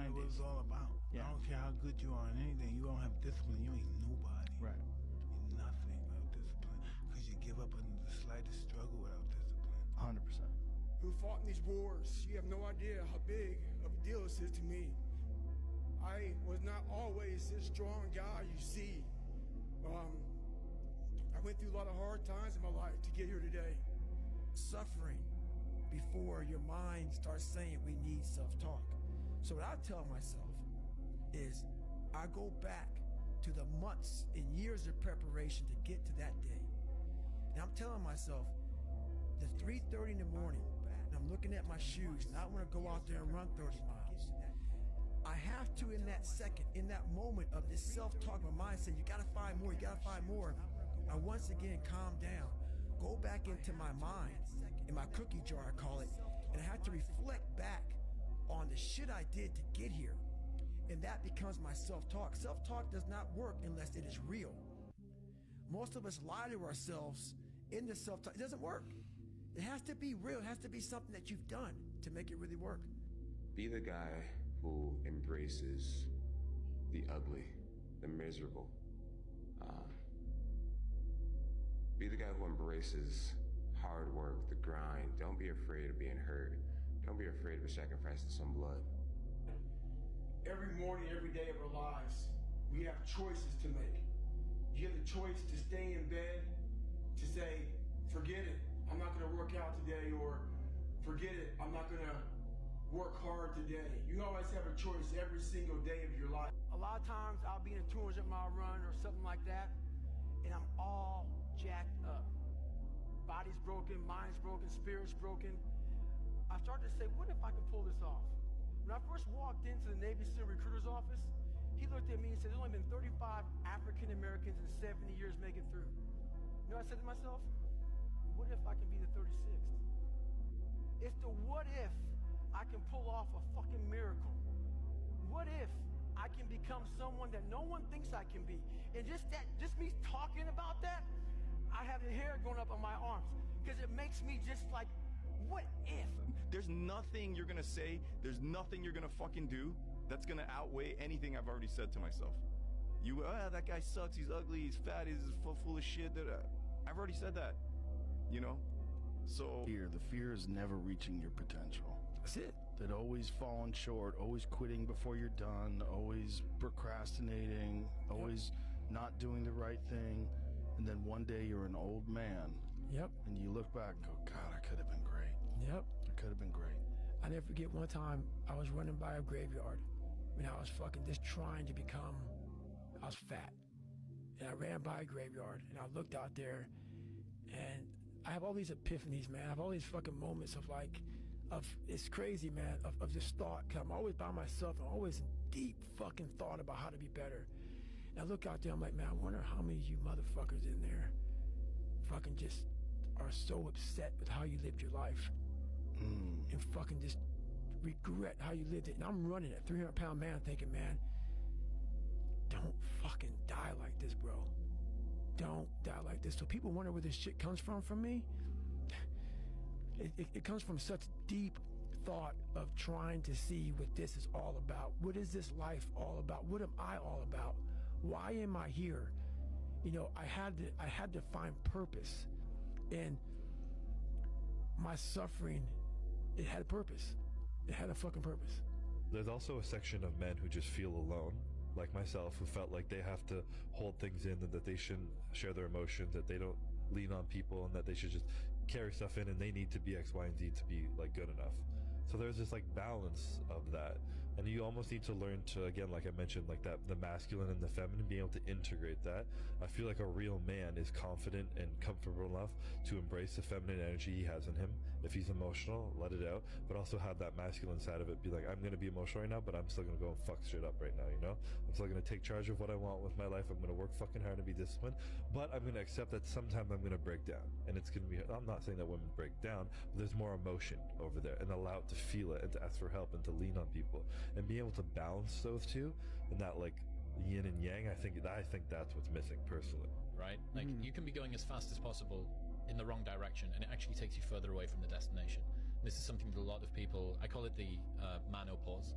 90s. What it's all about. Yeah. I don't care how good you are in anything. You don't have discipline. You ain't nobody. Right. You're nothing without discipline. Because you give up under the slightest struggle without discipline. 100%. Who fought in these wars? You have no idea how big of a deal this is to me. I was not always this strong guy you see. I went through a lot of hard times in my life to get here today. Suffering before your mind starts saying we need self-talk. So what I tell myself is I go back to the months and years of preparation to get to that day. And I'm telling myself, the 3:30 in the morning, and I'm looking at my shoes, and I want to go out there and run 30 miles. I have to, in that second, in that moment of this self-talk, my mind saying, you gotta find more, you gotta find more. I once again calm down, go back into my mind, in my cookie jar I call it, and I have to reflect back on the shit I did to get here. And that becomes my self-talk. Self-talk does not work unless it is real. Most of us lie to ourselves in the self-talk. It doesn't work. It has to be real. It has to be something that you've done to make it really work. Be the guy who embraces the ugly, the miserable. Be the guy who embraces hard work, the grind. Don't be afraid of being hurt. Don't be afraid of sacrificing some blood. Every morning, every day of our lives, we have choices to make. You have the choice to stay in bed, to say, forget it, I'm not gonna work out today, or forget it, I'm not gonna work hard today. You always have a choice every single day of your life. A lot of times I'll be in a 200-mile run or something like that, and I'm all jacked up. Body's broken, mind's broken, spirit's broken. I started to say, what if I can pull this off? When I first walked into the Navy SEAL recruiter's office, he looked at me and said, there's only been 35 African Americans in 70 years make it through. You know what I said to myself? What if I can be the 36th? It's the what if I can pull off a fucking miracle. What if I can become someone that no one thinks I can be? And just me talking about that, I have the hair going up on my arms because it makes me just like, what if? There's nothing you're gonna say, there's nothing you're gonna fucking do that's gonna outweigh anything I've already said to myself. That guy sucks, he's ugly, he's fat, he's full of shit. I've already said that, you know? So the fear is never reaching your potential. That's it. That always falling short, always quitting before you're done, always procrastinating, always not doing the right thing. And then one day you're an old man. Yep. And you look back and go, God, I could have been great. Yep. I could have been great. I never forget one time I was running by a graveyard when I was fucking just trying to become, I was fat. And I ran by a graveyard and I looked out there and I have all these epiphanies, man. I have all these fucking moments of like, it's crazy, man, of just thought. Cause I'm always by myself. I'm always in deep fucking thought about how to be better. And I look out there, I'm like, man, I wonder how many of you motherfuckers in there fucking just are so upset with how you lived your life and fucking just regret how you lived it. And I'm running a 300-pound man thinking, man, don't fucking die like this, bro. Don't die like this. So people wonder where this shit comes from me. It comes from such deep thought of trying to see what this is all about. What is this life all about? What am I all about? Why am I here? You know, I had to find purpose. And my suffering, it had a purpose. It had a fucking purpose. There's also a section of men who just feel alone, like myself, who felt like they have to hold things in and that they shouldn't share their emotions, that they don't lean on people, and that they should just carry stuff in, and they need to be X, Y, and Z to be like good enough. So there's this like balance of that, and you almost need to learn to, again, like I mentioned, like that, the masculine and the feminine, being able to integrate that. I feel like a real man is confident and comfortable enough to embrace the feminine energy he has in him. If he's emotional, let it out, but also have that masculine side of it, be like, I'm gonna be emotional right now, but I'm still gonna go and fuck shit up right now, you know? I'm still gonna take charge of what I want with my life. I'm gonna work fucking hard and be disciplined, but I'm gonna accept that sometime I'm gonna break down, and it's gonna be, I'm not saying that women break down, but there's more emotion over there, and allow it to feel it and to ask for help and to lean on people, and being able to balance those two and that like yin and yang. I think that's what's missing personally. Right? Like you can be going as fast as possible in the wrong direction, and it actually takes you further away from the destination. This is something that a lot of people, I call it the manopause.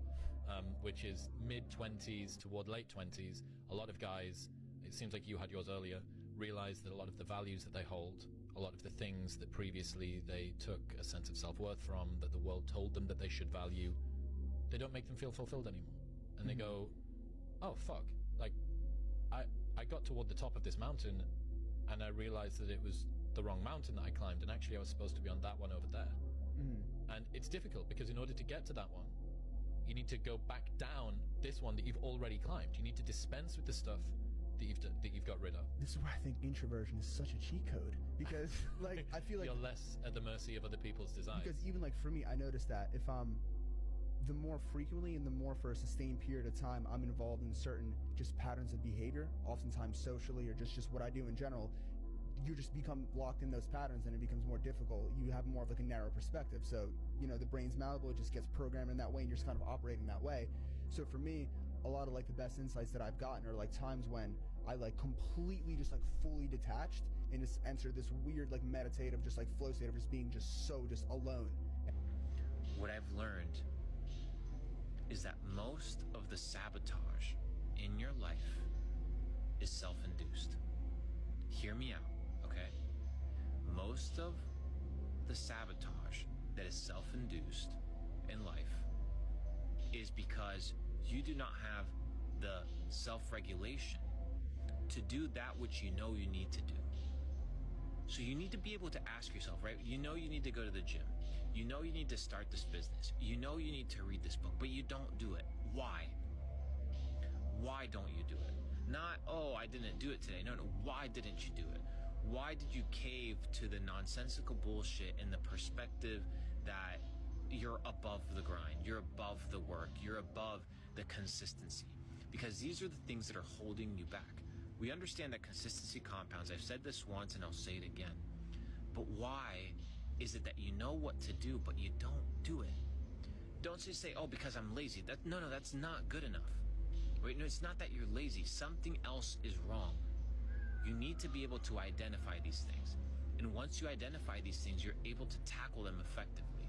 which is mid-20s toward late 20s. A lot of guys, it seems like you had yours earlier, realize that a lot of the values that they hold, a lot of the things that previously they took a sense of self-worth from, that the world told them that they should value, they don't make them feel fulfilled anymore. And they go, oh, fuck. Like, I got toward the top of this mountain and I realized that it was the wrong mountain that I climbed, and actually I was supposed to be on that one over there. And it's difficult because in order to get to that one, you need to go back down this one that you've already climbed. You need to dispense with the stuff that you've got rid of. This is why I think introversion is such a cheat code, because like I feel like you're less at the mercy of other people's desires. Because even like for me, I noticed that if the more frequently and the more for a sustained period of time I'm involved in certain just patterns of behavior, oftentimes socially or just what I do in general, you just become locked in those patterns and it becomes more difficult. You have more of like a narrow perspective. So, you know, the brain's malleable, it just gets programmed in that way and you're just kind of operating that way. So for me, a lot of like the best insights that I've gotten are like times when I like completely just like fully detached and just enter this weird like meditative just like flow state of just being just so just alone. What I've learned is that most of the sabotage in your life is self-induced. Hear me out, okay? Most of the sabotage that is self-induced in life is because you do not have the self-regulation to do that which you know you need to do. So you need to be able to ask yourself, right? You know you need to go to the gym. You know you need to start this business. You know you need to read this book, but you don't do it. Why? Why don't you do it? Not, oh, I didn't do it today. No, why didn't you do it? Why did you cave to the nonsensical bullshit and the perspective that you're above the grind, you're above the work, you're above the consistency? Because these are the things that are holding you back. We understand that consistency compounds. I've said this once and I'll say it again. But why is it that you know what to do, but you don't do it? Don't just say, oh, because I'm lazy. No, that's not good enough. Right? No, it's not that you're lazy. Something else is wrong. You need to be able to identify these things. And once you identify these things, you're able to tackle them effectively.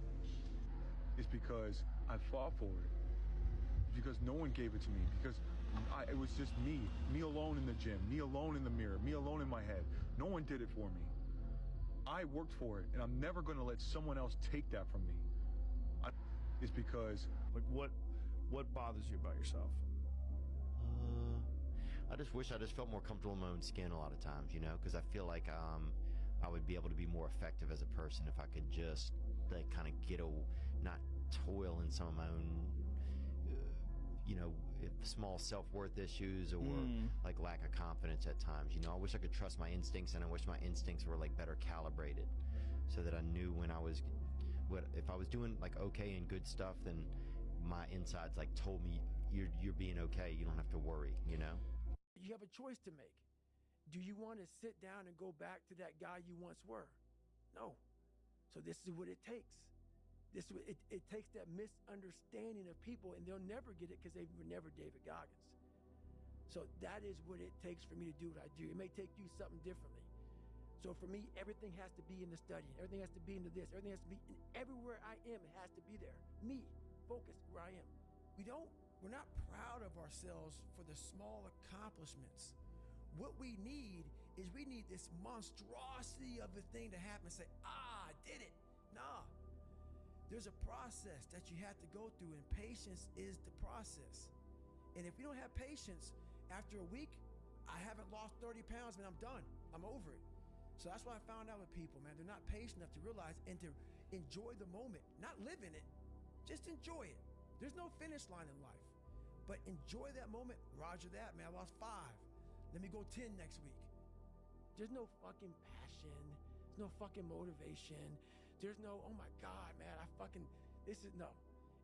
It's because I fought for it. Because no one gave it to me. Because it was just me alone in the gym, me alone in the mirror, me alone in my head. No one did it for me. I worked for it, and I'm never going to let someone else take that from me. It's because... Like, what bothers you about yourself? I just wish I just felt more comfortable in my own skin a lot of times, you know, because I feel like I would be able to be more effective as a person if I could just like kind of not toil in some of my own, you know, small self-worth issues or like lack of confidence at times. You know, I wish I could trust my instincts, and I wish my instincts were like better calibrated so that I knew when if I was doing like okay and good stuff, then my insides like told me you're being okay. You don't have to worry, you know? You have a choice to make. Do you want to sit down and go back to that guy you once were? No. So this is what it takes. It takes that misunderstanding of people, and they'll never get it because they were never David Goggins. So that is what it takes for me to do what I do. It may take you something differently. So for me, everything has to be in the study. Everything has to be into this. Everything has to be in everywhere I am. It has to be there. Me, focused where I am. We're not proud of ourselves for the small accomplishments. What we need is we need this monstrosity of a thing to happen. Say, I did it. Nah. There's a process that you have to go through, and patience is the process. And if we don't have patience, after a week, I haven't lost 30 pounds, man, I'm done. I'm over it. So that's what I found out with people, man. They're not patient enough to realize and to enjoy the moment, not live in it. Just enjoy it. There's no finish line in life, but enjoy that moment. Roger that, man. I lost 5. Let me go 10 next week. There's no fucking passion. There's no fucking motivation. There's no, oh my God, man, no.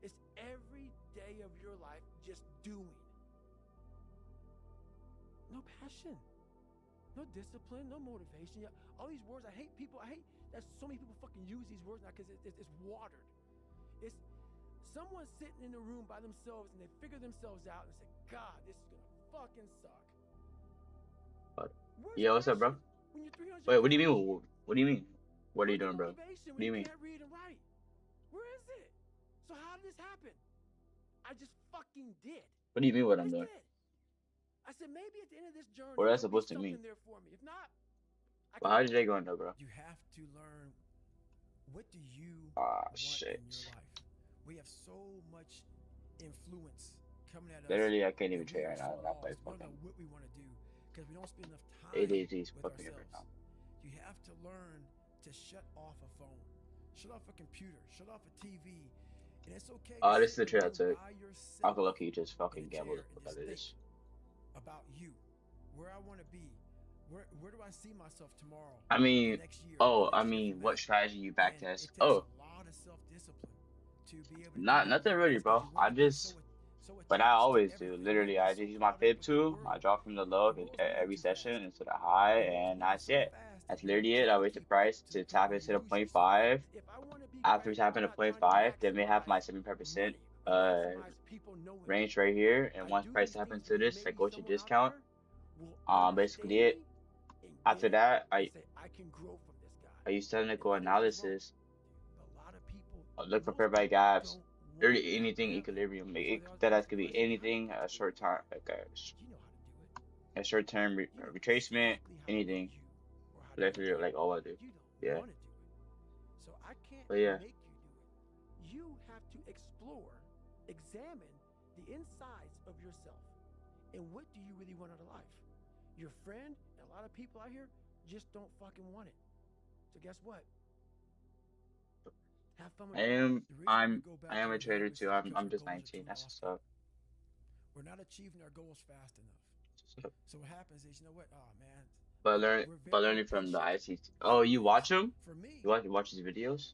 It's every day of your life just doing. No passion, no discipline, no motivation. All these words, I hate that so many people fucking use these words now because it's watered. It's someone sitting in the room by themselves and they figure themselves out and say, God, this is gonna fucking suck. Yeah, what's up, bro? Wait, what do you mean? What do you mean? What are you doing, bro? What do you mean? Can't read and write. Where is it? So how did this happen? I I just fucking did. What do you mean what I'm doing? I said maybe at the end of this journey, What that's there'll be supposed to mean? something there for me. If not, Well, how did they go in though, bro? you have to learn, what do you Ah, want shit. in your life? We have so much influence coming at us. Literally, I can't even that trade we right now. are I'm not so playing lost. We don't fucking. know what we want to do because we don't spend enough time ADHD's with fucking right now. ourselves. You have to learn to shut off a phone, shut off a computer, shut off a TV, and it's okay. Oh, to this is the sit trade I alone took. by yourself Uncle Lucky just in fucking a gambled chair and about just this. think about you, where I want to be, where do I see myself tomorrow? I mean, the next year, oh, the I next year mean, from what now. strategy you And backtest? it takes Oh, a lot of self-discipline to be able to not do that nothing really, because bro. you I want to be just, so but I attached to always do. everything. Literally, You'll I be just so use my caught up fib with the tool. I world. draw from the The low world's every moving too session fast. into the high, The world's and moving that's so it. fast That's that you literally it. I can't wait the keep up price to to the point tap where into you the lose point yourself. five. If I want to be After great, tapping I'm to not point trying to five, then we have my maximize 7% money or maximize people knowing me. range right here. And I once do price these tap things into because this, I maybe go to someone out discount. there will understand Basically it. me and After get it that, and I say, I can grow from this guy. I use And technical others as well. analysis. But a lot of people, Look for most pair by people gaps. don't want Literally that. anything They have, equilibrium. that's why they always That ask could the be question, how did anything. you A get to short where time, you are? like You know how to do it. a short term You know retracement. exactly how to Anything. be you or how to That's be really you. like all I do. You Yeah. don't want to do it. So I can't But yeah. make you do it. You have to explore, examine the insides of yourself. And what do you really want out of life? Your friend and a lot of people out here just don't fucking want it. So guess what? Have fun with I it. am The reason why we go back I am a every trader habit is too. because I'm our just goals are 19. too That's lofty. what's up. We're not achieving our goals fast enough. That's what's up. So what happens is, you know what? Oh man, But we're very learning from the impatient. ICT. Oh, you watch him? For me, You watch his videos?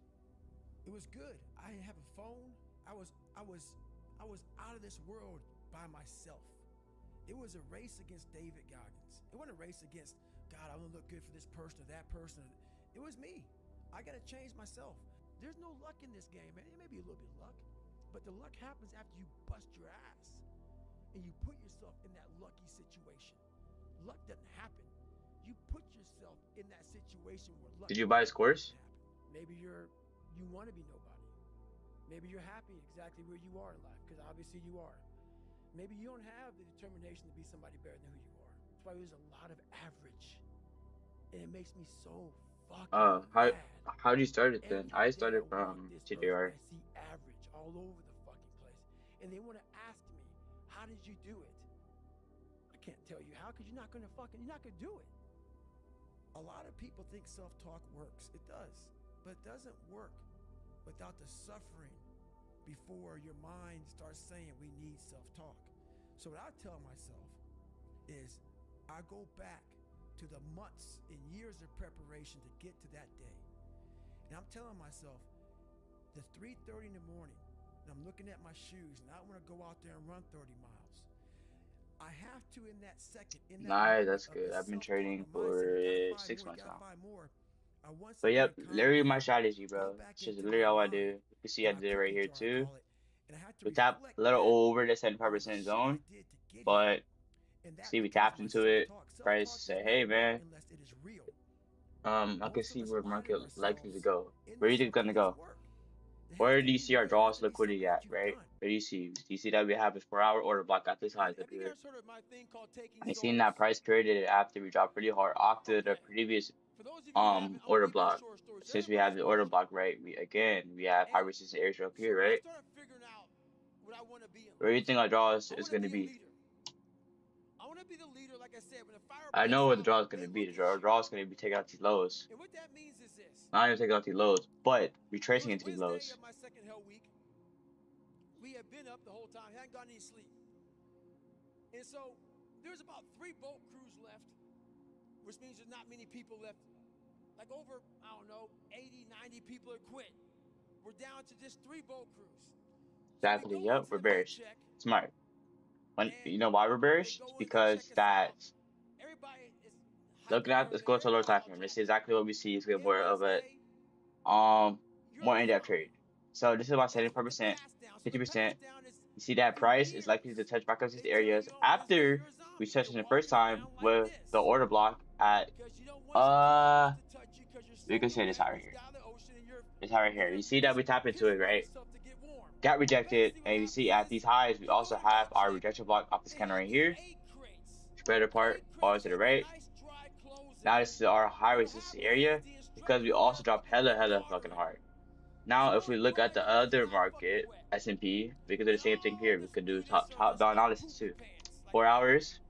it was good. I didn't have a phone. I was out of this world by myself. It was a race against David Goggins. It wasn't a race against God. I want to look good for this person or that person. It was me. I got to change myself. There's no luck in this game, man. It may be a little bit of luck, but the luck happens after you bust your ass and you put yourself in that lucky situation. Luck doesn't happen. You put yourself in that situation where luck. Did you buy his course? Maybe you want to be nobody. Maybe you're happy exactly where you are in life, because obviously you are. Maybe you don't have the determination to be somebody better than who you are. That's why there's a lot of average, and it makes me so fucking mad. How did you start it then? Every I day started walk from this earth TJR. and I see average all over the fucking place, and they want to ask me, "How did you do it?" I can't tell you how, because you're not gonna do it. A lot of people think self-talk works. It does, but it doesn't work without the suffering before your mind starts saying we need self-talk. So what I tell myself is I go back to the months and years of preparation to get to that day. And I'm telling myself, the 3:30 in the morning, and I'm looking at my shoes, and I want to go out there and run 30 miles. I have to in that second. In that Nice, moment that's of good. the I've been self-talk trading of for mindset, you gotta find 6 more, months you gotta now. find more. I once But yep, again literally my conquered, strategy, go bro. back It's just into literally my all I mind, do. You can see I my did it right cookie here jar, I too. call it, and I had to We tapped reflect a little back over the on the 75% shit zone, I did to get here. but And that see we becomes tapped my into it. self-talk. Price Self-talk said, does hey not work man, unless it is real. I can Most of see us where lie market to likely to ourselves go. in Where the do you think it's gonna self-talk. It doesn't go? work. There Where has do to you be see our more. There has draws to be something liquidity at, that you've right? done. Where do you see? Do you see that we have this 4 hour order block at this high? Have you guys heard of my thing called taking I souls? seen that price created it after we dropped pretty hard after the Okay. previous For those of you who haven't, I'm gonna order give you a block. short story. So Since we have everybody's the order watching. block, right? We have high And resistance areas up so here, I right? started figuring out what I want to be in Where do you life. think our draw is I want to gonna be a be? leader. I want to be the leader, like I said, when the fire I breaks know what the out, draw is they gonna be. look The at you. draw is gonna be taking out these lows. And what that means is this. Not even taking out these lows, but It retracing was into these Wednesday lows. of my second hell week. We had been up the whole time, hadn't gotten any sleep. And so there's about 3 boat crews left, which means there's not many people left. Like over, I don't know, 80, 90 people have quit. We're down to just 3 boat crews. Exactly. So we go Yep. into We're the mid bearish. check, Smart. When and you know why we're they bearish? go It's in to because check us out. that Everybody is looking hyper at let's go to a lower time frame. This is exactly what we see. It's gonna be more of a You're more the in-depth front. trade. So this is about That's what the 70%, pass down. So the 50%. pass down is You see that for price is likely to years. touch back up these They tell areas you on Wednesday after you're a we zombie. touched You're in the first walking time around like with this. the order block at Because you don't want your clothes to touch you because you're we could soaking say this wet high right and here. it's down the ocean and This high right here. You see that we tap into it, right? yourself to get warm. got rejected, and you see at these highs, we also have our rejection block off this candle right here. Spread apart, all to the right. Now this is our high resistance area because we also dropped hella fucking hard. Now if we look at the other market, S&P, we can do the same thing here. We could do top down analysis too. 4 hours,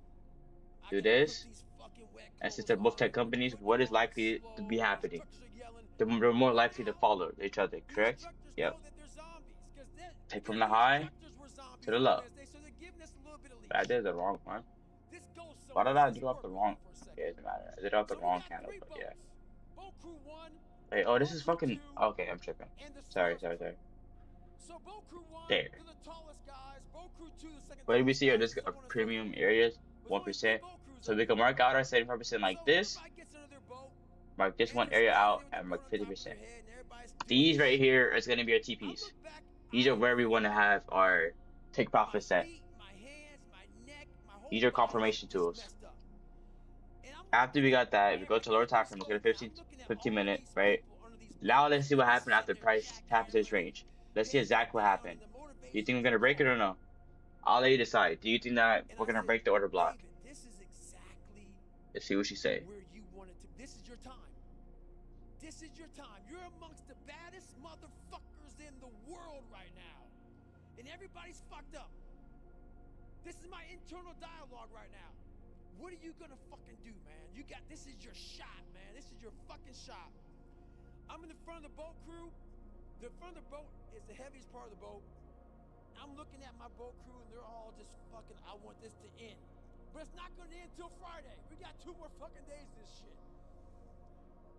do this, and since they're both tech companies, what is likely to be happening? They're more likely to follow each other, correct? Yep. Take from the high to the low. I did the wrong one. Why did I drop the wrong? Okay, it doesn't matter. I did drop the wrong candle, but yeah. Wait, oh, this is fucking. Okay, I'm tripping. Sorry. There. What do we see here? This are premium areas, 1%. So we can mark out our 75% like this. Mark this one area out and mark 50%. These right here is going to be our TPs. These are where we want to have our take profit set. These are confirmation tools. After we got that, we go to lower time frame, let's get a 15 minute, right? Now let's see what happened after price taps this range. Let's see exactly what happened. Do you think we're going to break it or no? I'll let you decide. Do you think that we're going to break the order block? Let's see what she say. This is your time. This is your time. You're amongst the baddest motherfuckers in the world right now. And everybody's fucked up. This is my internal dialogue right now. What are you gonna fucking do, man? This is your shot, man. This is your fucking shot. I'm in the front of the boat crew. The front of the boat is the heaviest part of the boat. I'm looking at my boat crew and they're all just fucking, I want this to end. But it's not gonna end until Friday. We got 2 more fucking days of this shit.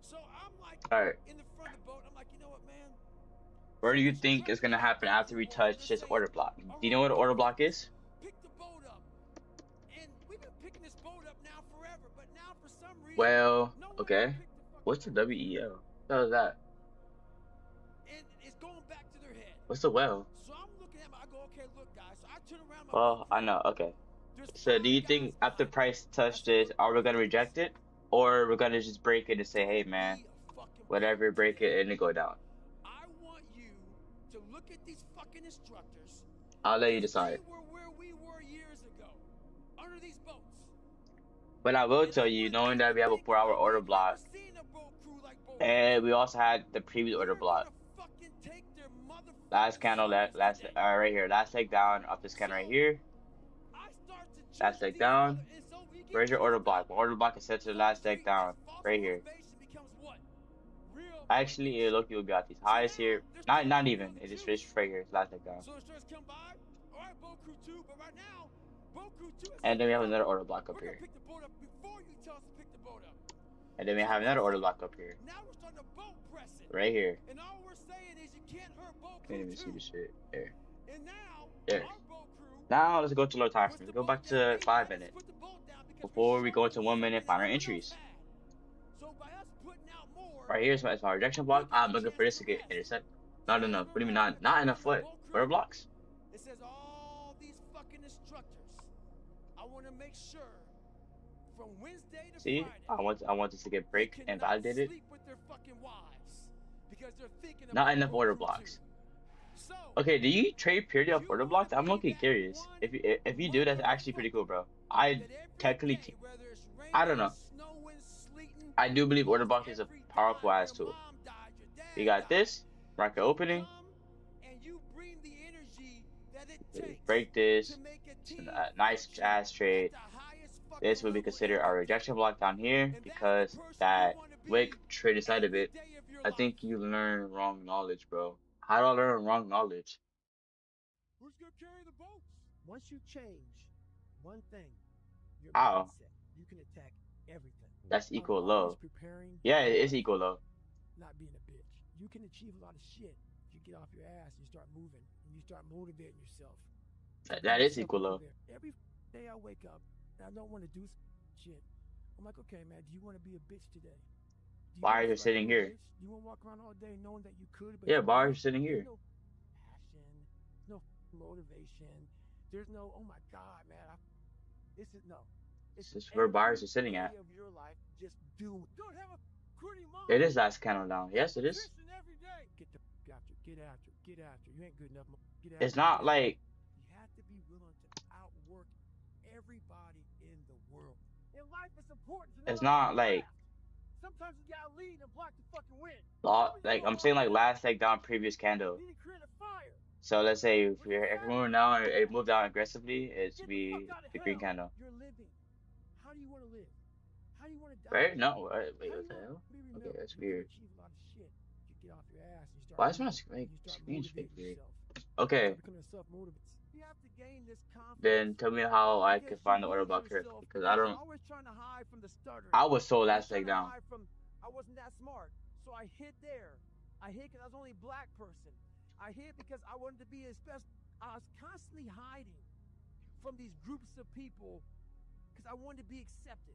So I'm like, in the front of the boat, I'm like, you know what, man? Where do you think is gonna happen after we touch this order block? Do you know what an order block is? Pick the boat up. And we've been picking this boat up now forever, but now for some reason, well, okay. What's the WEL? What the hell is that? And it's going back to their head. What's the well? So I'm looking at I go, okay, look, guys. So I turn around. Well, I know. Okay. So do you think after price touch this, are we gonna reject it, or we're gonna just break it and say, hey, man, whatever, break it and it go down? I want you to look at these fucking instructors. I'll let you decide. They were where we were years ago, under these boats. But I will tell you, knowing that we have a 4-hour order block, and we also had the previous order block. Last candle, last right here, last leg down off this candle right here. Last leg down. Where's your order block? My order block is set to the last leg down, right here. Actually, look, you'll got these highs here. Not even. It is just right here. It's last leg down. And then we have another order block up here. And then we have another order block up here. Right here. Can't even see the shit. There. There. Now let's go to low time frame. Let's go back to 5 minutes before we go into 1 minute final entries. Right here is my rejection block. I'm looking for this to get intercept. Not enough. What do you mean not enough? What? Order blocks? It says all these fucking instructors. I want to make sure from Wednesday to See, Friday, I want this to get break and validated. sleep with their fucking wives because they're thinking Not enough order blocks. Okay, do you trade purely off order blocks? I'm looking curious. If you do, that's actually pretty cool, bro. I technically, I don't know. I do believe order block is a powerful ass tool. We got this market opening. Break this. Nice ass trade. This would be considered our rejection block down here because that wick trade inside of it. I think you learn wrong knowledge, bro. How do I learn wrong knowledge? Who's gonna carry the boats? Once you change one thing, your How? mindset, you can attack everything. That's equal low. Yeah, it is equal low. Not being a bitch. You can achieve a lot of shit if you get off your ass and you start moving and you start motivating yourself. That is equal low. Every day I wake up and I don't want to do shit. I'm like, okay, man, do you want to be a bitch today? Buyers are sitting here. You want to walk around all day knowing that you could, but yeah, buyers are sitting here. No passion, no motivation. There's no, oh my God, man. This is no. This is where buyers are sitting at. Of your life, just do. Don't have a pretty mom. It is last candle down. Yes, it is. Get the after. Get after. You ain't good enough. it's not like You have to be willing to outwork everybody in the world. In life, it's important to it's know not like sometimes you gotta lead and block the fucking wind. like I'm saying like last leg down previous candle. You need to create a fire. So let's say if you're moving down or it moved down aggressively, it should be the green candle. You're living. How do you want to live? How do you want to die? Right? No, wait, what the hell? Okay, that's weird. Why is my screen fake weird? Okay. Then tell me how I can find the order block correctly, because I don't. I was so last leg down. I wasn't that smart, so I hid there. I hid because I was only a black person. I hid because I wanted to be as best. I was constantly hiding from these groups of people because I wanted to be accepted.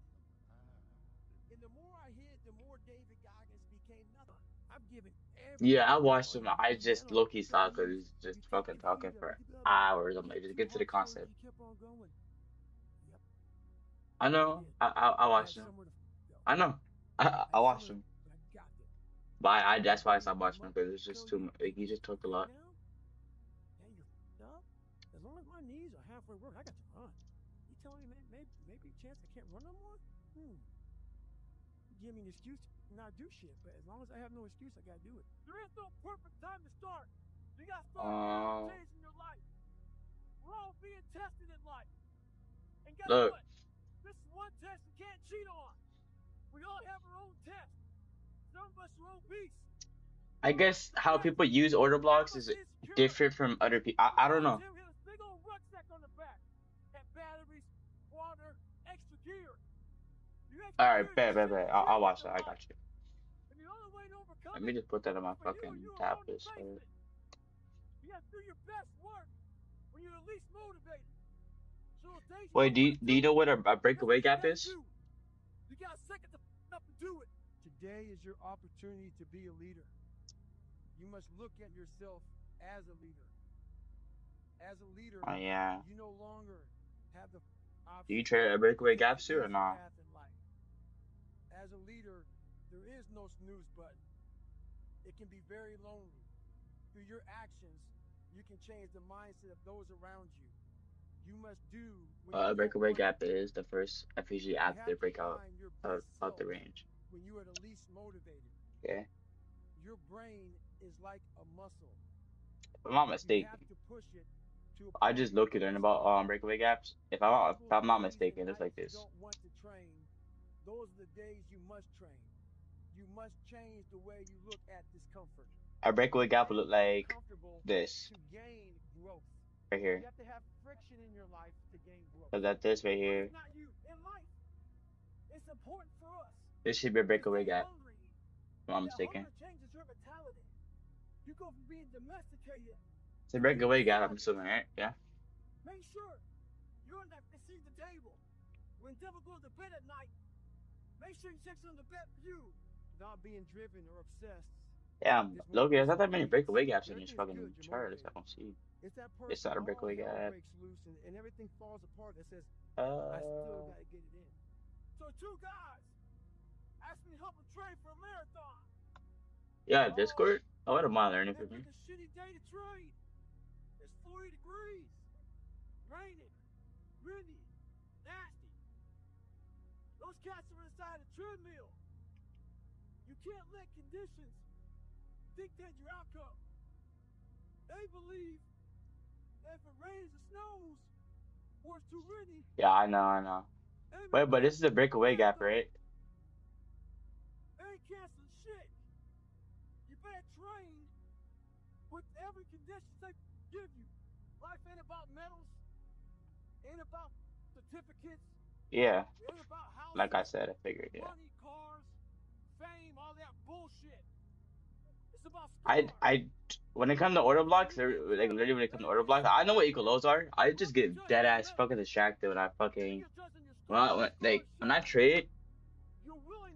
And the more I hid, the more David Goggins became nothing. I'm giving Yeah, I watched him. I just low-key saw because he's just fucking talking for hours. I'm like, just get to the concept. I know. I watched him. I know. I watched him. But I that's why I stopped watching him, because it's just too much. Like, he just talked a lot. As long as my knees are halfway working, I got to run. You telling me maybe a chance I can't run no more? You give me an excuse to not do shit, but as long as I have no excuse, I gotta do it. There is no perfect time to start. You gotta start changing your life. We're all being tested in life. And guess what? This is one test you can't cheat on. We all have our own test. Some of us are own beasts. I guess how people use order blocks is different from other people. I don't know. Big old rucksack on the back. Have batteries, water, extra gear. Alright, bet. I'll watch that. I got you. Let me just put that on my fucking tab list. You gotta do your best work when you're the least motivated. Wait, do you know what a breakaway gap is? You got a second to up and do it. Today is your opportunity to be a leader. You must look at yourself as a leader. As a leader, oh yeah. You no longer have the option. Do you trade a breakaway gap suit or not? As a leader, there is no snooze button. It can be very lonely. Through your actions, you can change the mindset of those around you. You must do. Breakaway gap is the first FPG after the breakout of the range. When you are the least motivated. Okay. Your brain is like a muscle. If I'm not mistaken, I just looked learn about breakaway gaps. If I'm not mistaken, it's like this. Those are the days you must train. You must change the way you look at discomfort. A breakaway gap will look like this. To gain growth. Right here. You have to have friction in your life to gain growth. So that this right here. It's not you. In life, it's important for us. This should be a breakaway gap. If I'm not mistaken. Changes your mentality. You go from being domesticated. It's a breakaway gap, I'm assuming, right? Yeah. Make sure you're on that seat at the table. When devil goes to bed at night, make sure you check on the bed for you. Not being driven or obsessed. Yeah, Loki, there's not that many breakaway gaps in this fucking chart. I don't see. It's not a breakaway gap. And everything falls apart. It says, I still gotta get it in. So 2 guys asked me to help them train for a marathon. Yeah, Discord? Oh, I don't mind learning from me. It's a shitty day to train. It's 40 degrees. Raining. Windy. Nasty. Those cats are inside a treadmill. You can't let conditions dictate your outcome. They believe that if it rains or snows, or it's too windy. Yeah, I know. Wait, but this is a breakaway gap, right? They ain't canceling shit. You better train with every condition they give you. Life ain't about medals. Ain't about certificates. Yeah. Ain't about houses, like I said, I figured, yeah. Money, cars, fame, all that bullshit. It's about scars. When it comes to order blocks, like literally when it comes to order blocks, I know what equal lows are. I just get dead ass fucking distracted when I fucking when I trade,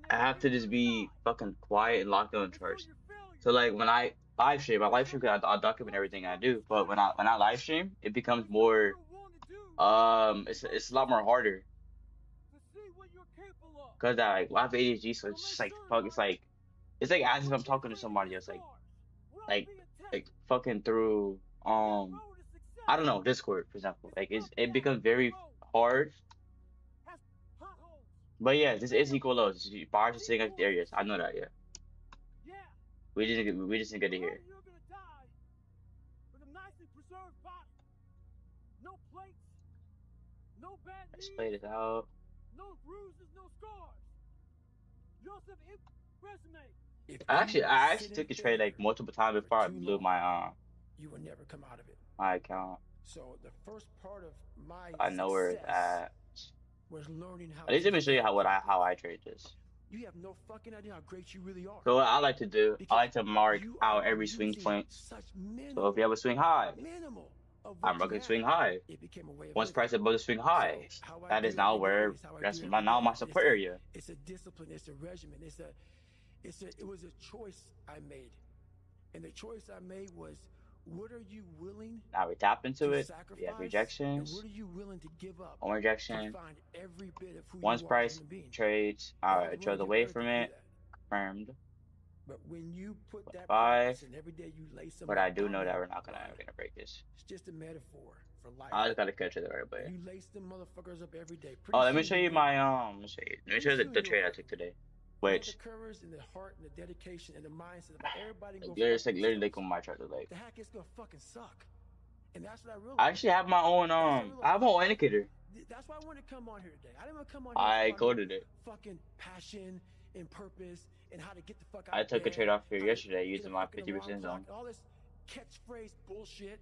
I have to just be fucking quiet and locked on charts. So like when I live stream, I'll document everything I do. But when I live stream, it becomes more it's a lot more harder. Cause I have ADHD, so it's just like it's like as if I'm talking to somebody else, like fucking through I don't know, Discord, for example. Like, it becomes very hard. But yeah, this is equal lows. Bars are sitting at the areas. I know that, yeah. We just didn't get it here. You're gonna die with a nicely preserved body. No plates, no bad Let's knees, play this out. no bruises, no scars. You also have an resume. I actually took the trade like multiple times before I blew my You will never come out of it. my account. So the first part of my I know where it's at. was learning how. At least let me show you how I trade this. You have no fucking idea how great you really are. So what I like to do, I like to mark out every swing point. So if you have a swing high, I'm marking swing high. Once price above the swing high, that is now where that's now my support area. It's a discipline. It's a regimen. It was a choice I made, and the choice I made was, what are you willing? Now we tap into it. We have rejections. What are you willing to give up? One rejection. To find every bit of who Once you price are trades, chose away from it. Confirmed. But when you put that 5. and every day you lay some, But I do know that we're not gonna break this. It's just a metaphor for life. I just gotta catch it the right way. You lace them motherfuckers up every day. Oh, let me show you my let me show you the trade I took today. Which the courage and the heart and the dedication and the mindset of everybody. it's like literally like on my chart like. The heck is gonna fucking suck. And that's what I realized. I actually have my own I have my own indicator. That's why I wanted to come on here today. I didn't want to come on I here. coded it. Fucking passion and purpose and how to get the fuck out. I took a trade off here yesterday using my 50% zone. All this catchphrase bullshit.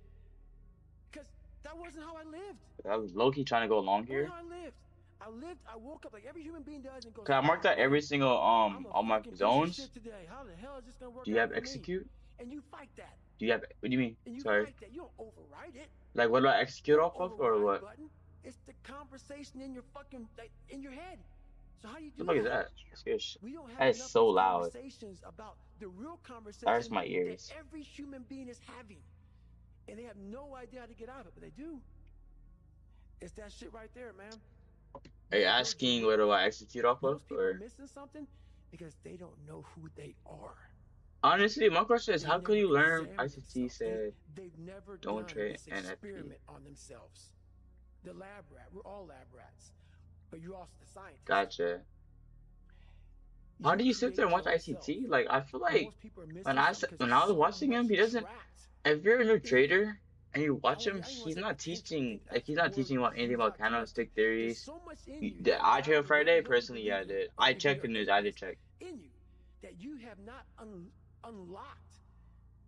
Cause that wasn't how I lived. I was low key trying to go long here. I woke up like every human being does and goes. Cause I marked out every single all my zones. How the hell is this gonna work? Do you have execute? And you fight that. Do you have? What do you mean? And you Sorry. fight that. You don't override it. Like what do I execute off of or what? Button. It's the conversation in your fucking in your head. So how do you do what the fuck that? is that? We don't have that is so loud. Conversations about the real conversation That's my ears. that every human being is having, and they have no idea how to get out of it, but they do. It's that shit right there, man. Are you asking what do I execute off of, Most people or? are missing something because they don't know who they are. Honestly, my question is, They how could you never learn examine ICT themselves. said They've never don't done trade this NFT? experiment on themselves. The lab rat, we're all lab rats, but you're also the scientist. Gotcha. How do you sit there and watch ICT? Like I feel like when I was watching him, he doesn't. If you're a new trader and you watch him, he's not teaching about anything about candlestick theories. Did I trade on Friday? Personally, yeah, I did. I checked the news. I did check. In you that you have not unlocked.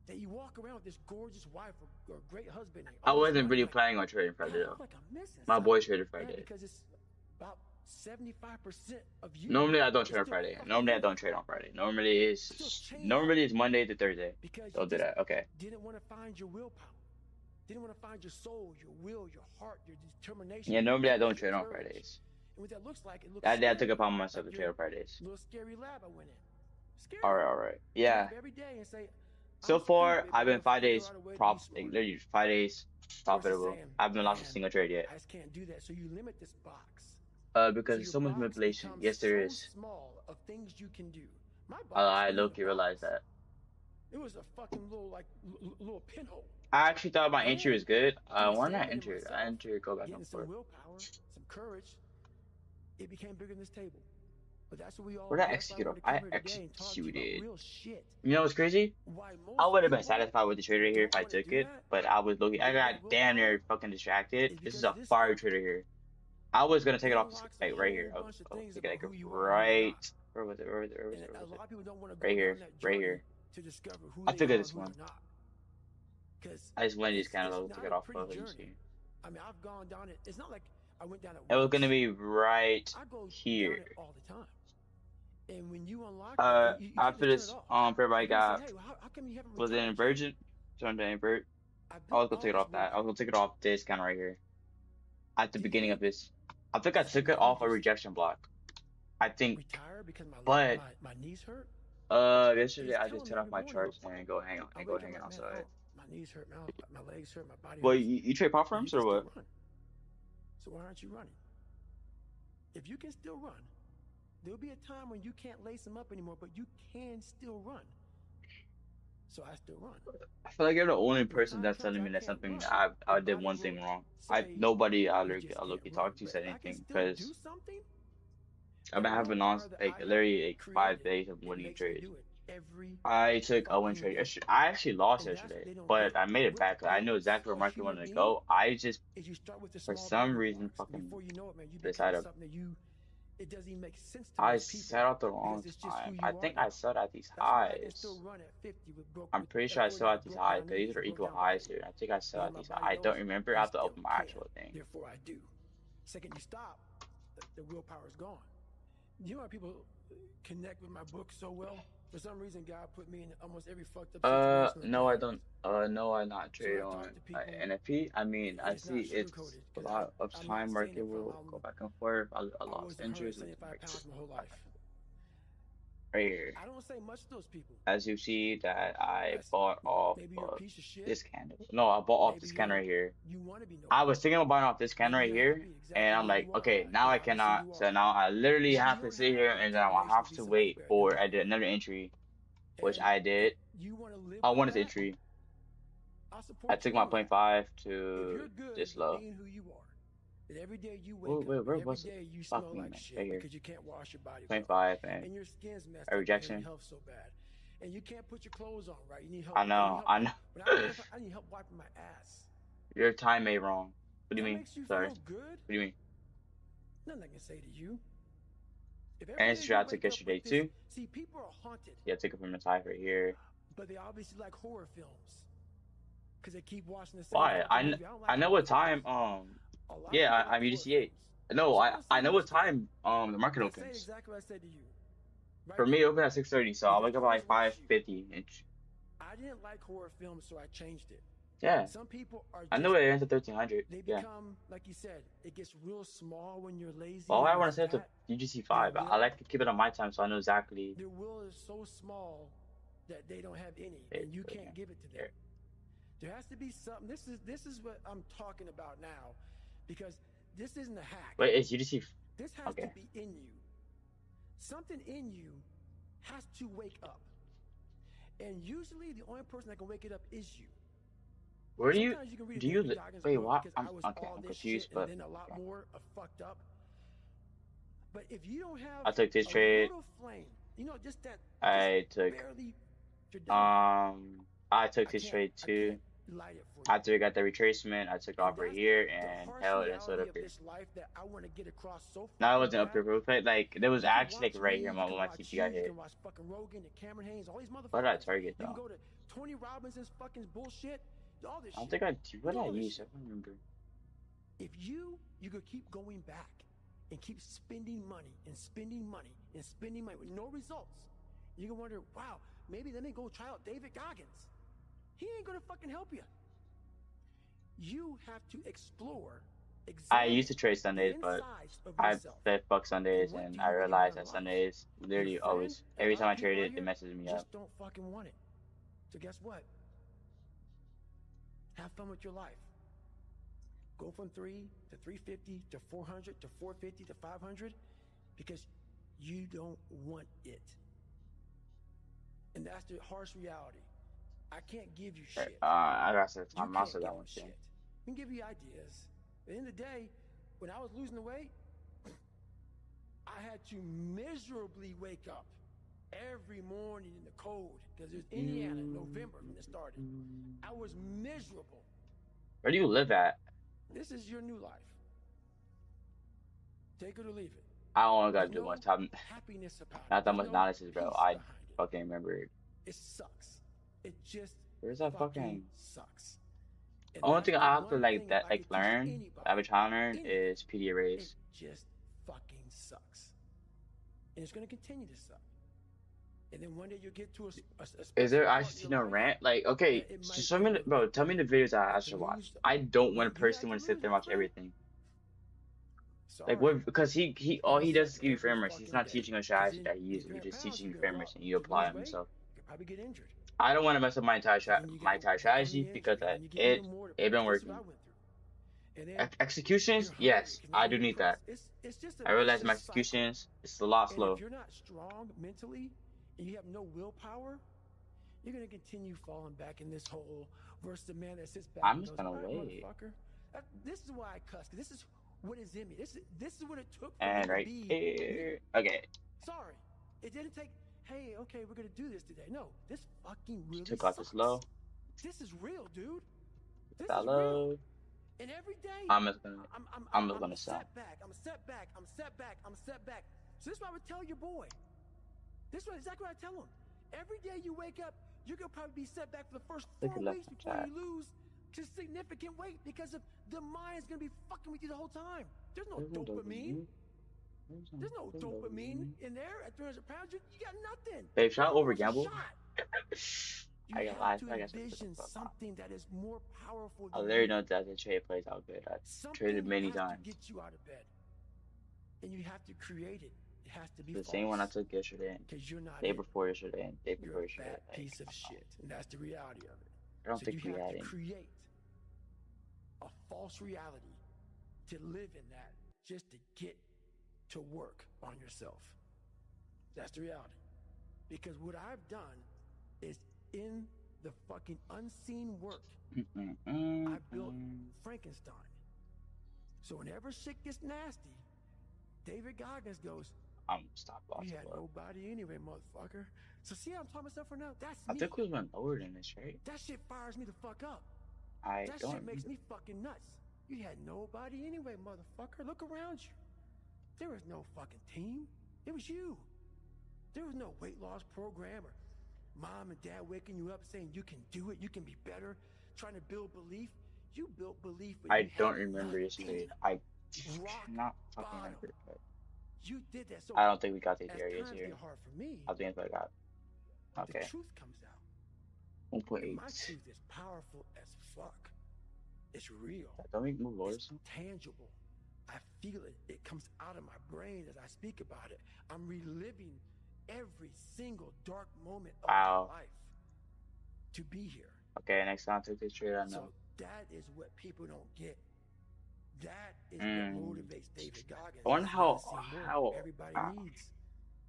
That you walk around with this gorgeous wife or great husband. I wasn't really planning on trading Friday though. My boy traded Friday. Because it's about 75% of you. Normally I don't trade on Friday. Normally I don't trade on Friday. Normally it's Monday to Thursday. Don't do that. Okay. Didn't want to find your willpower. Didn't want to find your soul, your will, your heart, your determination. Yeah, normally I don't trade on Fridays. And what that looks like, it looks That day I scary, took it upon myself like to trade on Fridays. Little scary lab I went in. Scary. Alright. Yeah. Every day and say, So far, I've been 5 days literally 5 days profitable. I haven't lost a single trade yet. I just can't do that. So you limit this box. Because there's so much manipulation. Yes, there is. Small of things you can do. My box I low-key realized that. It was a fucking little pinhole. I actually thought my entry was good. Why not enter? I entered go back Getting and some forth. willpower, some courage. It became bigger than this table. But that's what we all. What did I that's why execute I off? wanted I to come here today and talk to you about executed. real shit. You know what's crazy? Why most I would have been people satisfied with the trader here if I don't wanna took do it, that, but I was looking. I got damn near fucking distracted. This is a fire trader here. I was gonna take it off like right here. I was take it like right. Where was it? Where was it? Where was it? And Where a was lot it? of people don't want to go Right here. down that Right journey here. to discover who I they took are it this and who one. they're not. 'Cause I just went these it's candles. not Took it a off. pretty Let me journey. see. I mean, I've gone down it. It's not like I went down it. It was once. gonna be right I go down here. it all the time. And when you unlock you After can't this, just turn it off. everybody You can got say, hey, how come you haven't was it retired yet? invergent? Turned to invert. I I built was gonna all take it this off that. I was willpower. gonna take it off this kind right here. At the Did beginning you of this, I think I took it off a rejection block. I think, retire because but my knees hurt? yesterday He's I telling just me turned off every my morning, charts "Look, and go hang out I and go wake up hanging like, man, outside. my knees hurt, my legs hurt, my body Well, hurts. you trade pop But firms you or can what? still run. So why aren't you running? If you can still run, there'll be a time when you can't lace them up anymore, but you can still run. So I still run. I feel like you're the only person that's telling me that something I did one thing wrong. Nobody I look talk to said anything because I've been having like literally like 5 days of winning trades. I took a win trade yesterday. I actually lost yesterday, but I made it back. I knew exactly where market wanted to go. I just, for some reason, fucking decided. I set out the wrong time. I think I set at these highs. I'm pretty sure I set at these highs, but these are equal highs here. I think I set at these highs. I don't remember. I have to open my actual thing. Therefore, I do. Second you stop, the willpower is gone. You know why people connect with my book so well? For some reason, God put me in almost every fucked up situation. No, I don't. No, I not trade on NFP. I mean, I see it's a lot of time market will go back and forth. I lost interest. Right here. I don't say much to those people. As you see that I bought off this candle. No, I bought off this candle right here. I was thinking about buying off this candle right here, and I'm like, okay, now I cannot. So now I literally have to sit here, and then I have to wait for I did another entry, which I did. I wanted the entry. I took my 0.5 to this low. That every day you wake wait, where up, was every it? day you smell Fuck me, like man. shit Right here. because you can't wash your body 0.5 and and your skin's messed a up rejection. and your health so bad. And you can't put your clothes on right. You need help. I know. When I need help wiping my ass. Your time made wrong. What do you mean? Makes you Sorry. feel good? What do you mean? Nothing I can say to you. If every And day it's you true, I wake took up yesterday like this- too. See, people are haunted, Yeah, I took it from the side right here. but they obviously like horror films because they keep watching the same Why? fucking movie. don't like I know what horror time. films. A lot of Yeah, people like I'm horror UDC 8. films. No, So I know what time the market I say opens. exactly what I said to you. Right For me, it there. opened at 6:30, so I'll wake up at like 5:50. I didn't like horror films, so I changed it. Yeah. Some people are I know it ends at 1300. They Yeah. become, like you said, it gets real small when you're lazy. Well, and I you're want to set it to fat. UGC 5. I like to keep it on my time so I know exactly. Their will is so small that they don't have any, and you can't give it to them. There has to be something. This is what I'm talking about now, because this isn't a hack. Wait, it's UGC. This has Okay. to be in you. Something in you has to wake up, and usually the only person that can wake it up is you. Where do you Sometimes can read a do you David li- Goggins wait? book What? because I'm I was okay. all I'm this confused, shit but and then a lot more of fucked up. But if you don't have I took this a trade. little flame, you know, just that I just took barely, you're done. I took this trade too. Light it for you. After we got the retracement, I took it off right here and harsh held it and stood reality up of here. this life that I want to get across so Now it fucking wasn't up here bad. real quick. Like there was You can actually like watch right me, here. you My can my watch TP you, got you hit. can watch fucking Rogan and Cameron Hayes, all these motherfuckers. What did I target You can though? go to Tony Robinson's fucking bullshit, all this I don't shit. think I what You did I know this use? I shit. don't remember. If you could keep going back and keep spending money and spending money and spending money with no results, you can wonder, wow, maybe let me go try out David Goggins. He ain't gonna fucking help you. You have to explore. I used to trade Sundays, but I said fuck Sundays, and I realized that Sundays literally always every time I trade it, it messes me up. Just don't fucking want it. So guess what? Have fun with your life. Go from 3 to 350 to 400 to 450 to 500 because you don't want it. And that's the harsh reality. I can't give you shit. I got some You time. can't Also give that me one too. shit. I can give you ideas. At the end of the day, when I was losing the weight, I had to miserably wake up every morning in the cold because it was Indiana in November when it started. I was miserable. Where do you live at? This is your new life. Take it or leave it. I don't gotta There's do no much time. happiness about it. Not that There's much no analysis, bro. peace I behind it. fucking remember it. It sucks. It just Where's that fucking? sucks. And Only that's thing the I have to one like thing that if I like could teach learn. anybody, I've been trying to learn anybody, is PD arrays. It just fucking sucks. And it's going to continue to suck. And then one day you'll get to a Is special there part actually in no your life rant? Like, okay, that it just might show me, be bro. Tell me the videos I to should watch. lose. I don't want You to had personally to want to sit lose, there and my watch friend. everything. Sorry. Like, what? Because he all he does is give you Every frameworks. He's fucking not day. teaching a 'Cause strategy then that he if uses. you're He's in just pounds, teaching you're you gonna go frameworks out and you to apply lose them. weight, So you could probably get injured. I don't want to mess up my entire And then you my gotta entire work on the strategy injury, because and you get it even more it been depressed. That's working. what I went through. And then Executions, you're hungry yes, 'cause now I you're do need that. depressed. It's just I a realize my vicious cycle. executions it's a lot And slow. if you're not strong mentally and you have no willpower, you're gonna continue falling back in this hole versus the man that sits back. I'm and just goes, gonna "All right, wait." motherfucker. This is why I cuss. 'Cause this is what is in me. This is what it took for And me to right be. here. Okay. Sorry, it didn't take. Hey, okay, we're gonna do this today. No, this fucking really Took out sucks. this low. This is real, dude. This That is real. low. And every day, I'm just gonna sell. step back. I'm step back. I'm step back. I'm step back. So this is what I would tell your boy. This is exactly what I tell him. Every day you wake up, you're gonna probably be set back for the first 4 weeks before you lose just significant weight because of the mind is gonna be fucking with you the whole time. There's no dopamine. There's no dopamine in there at 300 pounds. You got nothing. Babe, should I over gamble? You have to envision something that is more powerful I than literally you. know that the trade plays out good. I traded many times. To get you out of bed, and you have to create it. It has to be The same one I took yesterday. Because you're not Day it. before yesterday. Day You're before a yesterday. fat piece of shit, and that's the reality of it. I don't So think you we have had to any. create a false reality to live in that, just to get to work on yourself. That's the reality. Because what I've done is in the fucking unseen work. I built Frankenstein. So whenever shit gets nasty, David Goggins goes, I'm stop "You loss. had nobody anyway, motherfucker." So see how I'm talking myself right now? That's I me. think we went lower than this, right? That shit fires me the fuck up. I That don't shit makes remember. me fucking nuts. You had nobody anyway, motherfucker. Look around you. There was no fucking team. It was you. There was no weight loss program or mom and dad waking you up saying you can do it, you can be better, trying to build belief. You built belief. But I you don't had remember this nothing. trade. I Rock cannot fucking bottom. remember. But You did that. So I don't think we got these as areas times here. get hard for me, I think that's what I got. the Okay. truth comes out. 1.8. My truth is powerful as fuck. It's real. Don't we move lower? It's tangible. I feel it. It comes out of my brain as I speak about it. I'm reliving every single dark moment of my life to be here. Okay, next time I take this trade, I know. So that is what people don't get. That is what motivates David Goggins. I wonder how everybody needs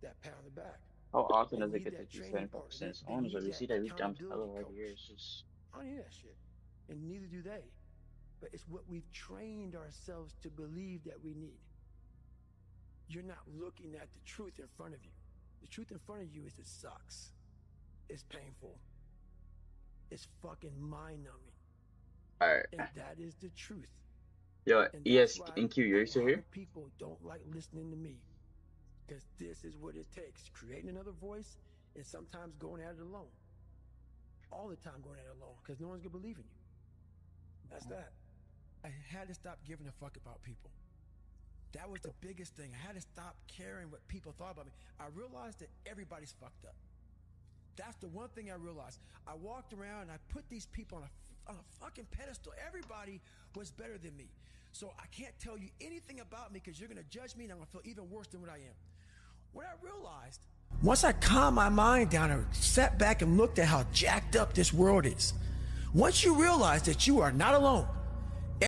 that pat on the back. how often They does it need get to that be training 75%? partner. They Owners, need we see that we've dumped hella accountability over here. coach. It's just I don't need that shit. And neither do they. But it's what we've trained ourselves to believe that we need. You're not looking at the truth in front of you. The truth in front of you is it sucks. It's painful. It's fucking mind-numbing. alright. And that is the truth. Yo, And ES that's why NQ, you're a still lot here? of people don't like listening to me. Because this is what it takes. Creating another voice and sometimes going at it alone. All the time going at it alone. Because no one's going to believe in you. That's that. I had to stop giving a fuck about people. That was the biggest thing. I had to stop caring what people thought about me. I realized that everybody's fucked up. That's the one thing I realized. I walked around and I put these people on a fucking pedestal. Everybody was better than me. So I can't tell you anything about me because you're going to judge me and I'm going to feel even worse than what I am. What I realized, once I calmed my mind down and sat back and looked at how jacked up this world is, once you realize that you are not alone,